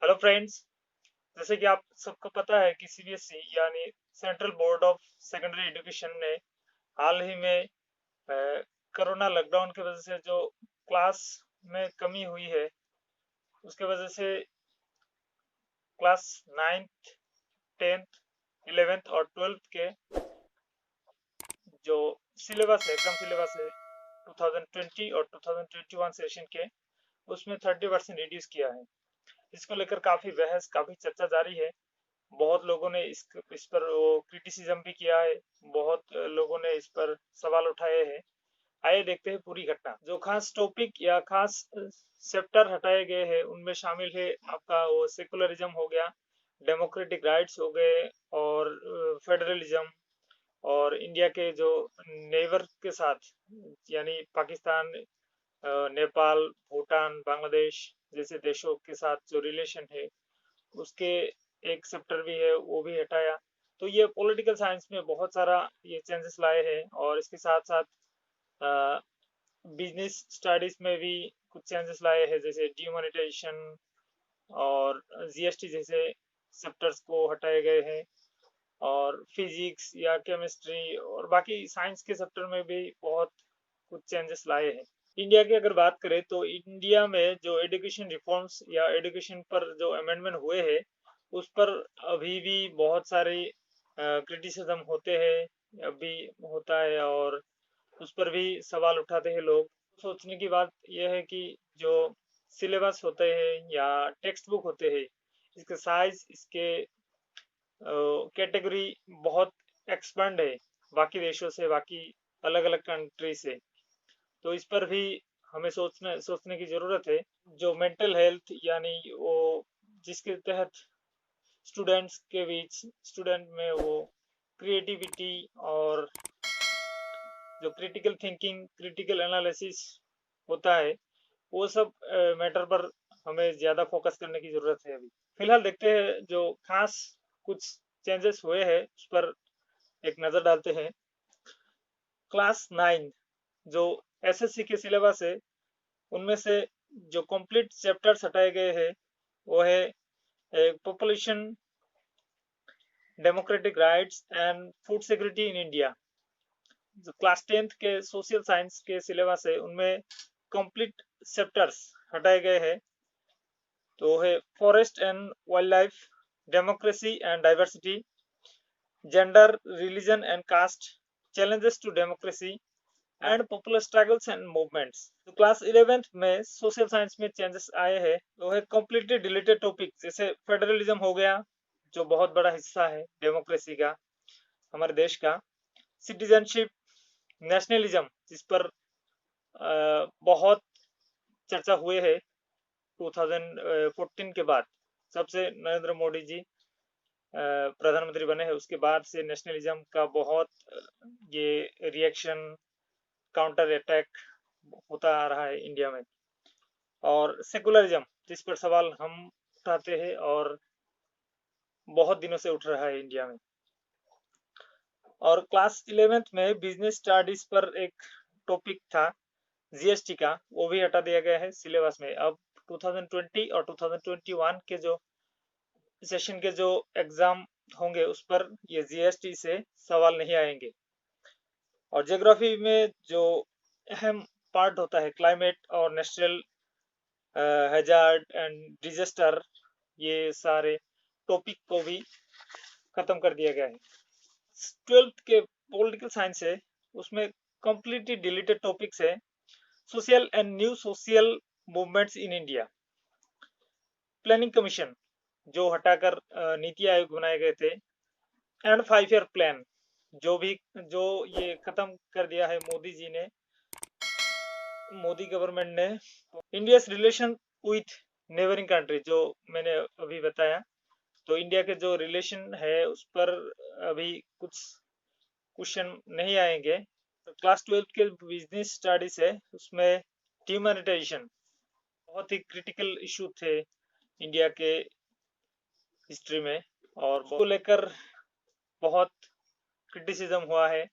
Hello friends. जैसे कि आप सबको पता है कि सीबीएसई यानी central board of secondary education ने हाल ही में कोरोना लॉकडाउन की वजह से जो क्लास में कमी हुई है उसके वजह से क्लास 9th 10th 11th और 12th के जो सिलेबस है एग्जाम सिलेबस है 2020 और 2021 सेशन के उसमें 30% रिड्यूस किया है। इसको लेकर काफी बहस काफी चर्चा जारी है। बहुत लोगों ने इस पर वो क्रिटिसिज्म भी किया है। बहुत लोगों ने इस पर सवाल उठाए हैं। आइए देखते हैं पूरी घटना। जो खास टॉपिक या खास चैप्टर हटाए गए हैं उनमें शामिल है आपका वो सेकुलरिज्म हो गया, डेमोक्रेटिक राइट्स हो गए और फेडरलिज्म और इंडिया के जो नेबर के साथ यानी पाकिस्तान, नेपाल, भूटान, बांग्लादेश जैसे देशों के साथ जो रिलेशन है उसके एक चैप्टर भी है वो भी हटाया। तो ये पॉलिटिकल साइंस में बहुत सारा ये चेंजेस लाए हैं और इसके साथ साथ बिजनेस स्टडीज में भी कुछ चेंजेस लाए हैं, जैसे डिमोनेटाइजेशन और जीएसटी जैसे चैप्टर्स को हटाए गए हैं और फिजिक्स या केमिस्ट्री और बाकी साइंस के चैप्टर में भी बहुत कुछ चेंजेस लाए हैं। इंडिया की अगर बात करें तो इंडिया में जो एजुकेशन रिफॉर्म्स या एजुकेशन पर जो अमेंडमेंट हुए हैं उस पर अभी भी बहुत सारे क्रिटिसिज्म होते हैं, अभी होता है और उस पर भी सवाल उठाते हैं लोग। सोचने की बात यह है कि जो सिलेबस होते हैं या टेक्स्ट बुक होते हैं इसके साइज, इसके कैटेगरी बहुत एक्सपेंड है बाकी देशों से, बाकी अलग अलग कंट्री से। तो इस पर भी हमें सोचने की जरूरत है। जो मेंटल हेल्थ यानी वो जिसके तहत स्टूडेंट्स के बीच स्टूडेंट में वो क्रिएटिविटी और जो क्रिटिकल थिंकिंग क्रिटिकल एनालिसिस होता है वो सब मैटर पर हमें ज्यादा फोकस करने की जरूरत है। अभी फिलहाल देखते हैं जो खास कुछ चेंजेस हुए हैं उस पर एक नजर डालते हैं। क्लास 9 जो एसएससी के सिलेबस है उनमें से जो कंप्लीट चैप्टर्स हटाए गए हैं वो है population, democratic rights and food security in India. जो क्लास 10th के सोशल साइंस के सिलेबस है उनमें कंप्लीट चैप्टर्स हटाए गए हैं। तो है forest and wildlife, democracy and diversity, gender, religion and caste, challenges to democracy and popular struggles and movements. तो क्लास 11th में सोशल साइंस में चेंजेस आए हैं। तो है कम्प्लीटली डिलीटेड टॉपिक जैसे फेडरलिज्म हो गया जो बहुत बड़ा हिस्सा है डेमोक्रेसी का, हमारे देश का, सिटीजनशिप, नेशनलिज्म जिस पर बहुत चर्चा हुए है 2014 के बाद, सबसे नरेंद्र मोदी जी प्रधानमंत्री बने हैं उसके बाद से नेशनलिज्म का बहुत ये रिएक्शन, काउंटर अटैक होता आ रहा है इंडिया में। और सेकुलरिज्म जिस पर सवाल हम उठाते हैं और बहुत दिनों से उठ रहा है इंडिया में। और क्लास 11th में बिजनेस स्टडीज पर एक टॉपिक था जीएसटी का, वो भी हटा दिया गया है सिलेबस में। अब 2020 और 2021 के जो सेशन के जो एग्जाम होंगे उस पर ये जीएसटी से सवाल नहीं आएंगे। और ज्योग्राफी में जो अहम पार्ट होता है क्लाइमेट और नेचुरल हैजार्ड एंड डिजास्टर, ये सारे टॉपिक को भी खत्म कर दिया गया है। 12th के पॉलिटिकल साइंस है उसमें कंप्लीटली डिलीटेड टॉपिक्स है social and new social movements in India, planning commission जो हटाकर नीति आयोग बनाए गए थे, एंड 5 ईयर प्लान जो भी जो ये खत्म कर दिया है मोदी जी ने, मोदी गवर्नमेंट ने। India relation with neighbouring country जो मैंने अभी बताया, तो इंडिया के जो रिलेशन है उस पर अभी कुछ क्वेश्चन नहीं आएंगे। तो क्लास 12 के बिजनेस स्टडीज है उसमें डिमोनेटाइजेशन बहुत ही क्रिटिकल इशू थे इंडिया के हिस्ट्री में और उसको लेकर बहुत क्रिटिसिज्म हुआ है,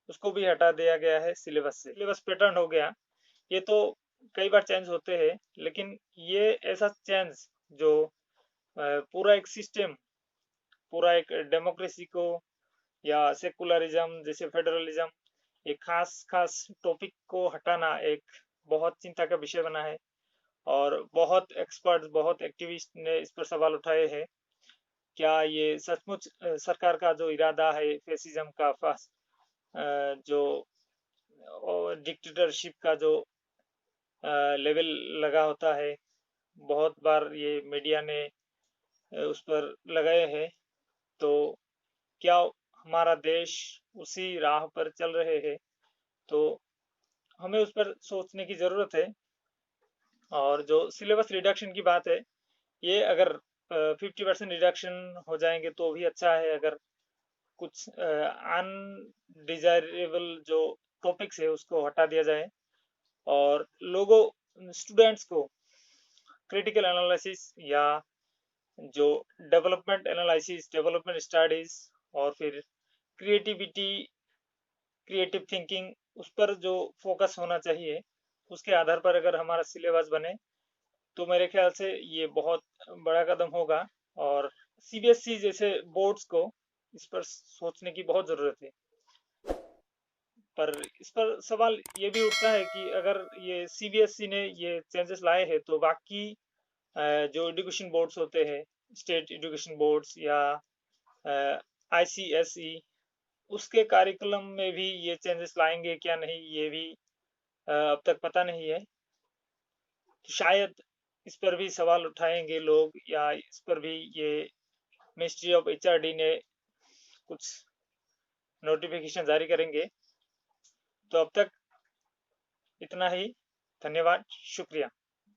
उसको भी हटा दिया गया है सिलेबस से। सिलेबस पैटर्न हो गया। ये तो कई बार चेंज होते हैं लेकिन ये ऐसा चेंज जो पूरा एक सिस्टम, पूरा एक डेमोक्रेसी को या सेकुलरिज्म जैसे फेडरलिज्म, एक खास टॉपिक को हटाना एक बहुत चिंता का विषय बना है। और बहुत एक्सपर्ट, बहुत एक्टिविस्ट ने इस पर सवाल उठाए हैं। क्या ये सचमुच सरकार का जो इरादा है फेसिज्म का जो डिक्टेटरशिप का जो लेवल लगा होता है, बहुत बार ये मीडिया ने उस पर लगाए हैं। तो क्या हमारा देश उसी राह पर चल रहे हैं? तो हमें उस पर सोचने की जरूरत है। और जो सिलेबस रिडक्शन की बात है, ये अगर 50% रिडक्शन हो जाएंगे तो भी अच्छा है। अगर कुछ अनडिजायरेबल जो टॉपिक्स है उसको हटा दिया जाए और लोगों, स्टूडेंट्स को क्रिटिकल एनालिसिस या जो डेवलपमेंट एनालिसिस, डेवलपमेंट स्टडीज और फिर क्रिएटिविटी, क्रिएटिव थिंकिंग, उस पर जो फोकस होना चाहिए, उसके आधार पर अगर हमारा सिलेबस बने तो मेरे ख्याल से ये बहुत बड़ा कदम होगा। और सीबीएसई जैसे बोर्ड्स को इस पर सोचने की बहुत जरूरत है। पर इस पर सवाल ये भी उठता है कि अगर ये सीबीएसई ने ये चेंजेस लाए हैं तो बाकी जो एजुकेशन बोर्ड्स होते हैं, स्टेट एजुकेशन बोर्ड्स या आईसीएसई, उसके कार्यक्रम में भी ये चेंजेस लाएंगे क्या नहीं, ये भी अब तक पता नहीं है। तो शायद इस पर भी सवाल उठाएंगे लोग, या इस पर भी ये मिनिस्ट्री ऑफ एचआरडी ने कुछ नोटिफिकेशन जारी करेंगे। तो अब तक इतना ही। धन्यवाद, शुक्रिया।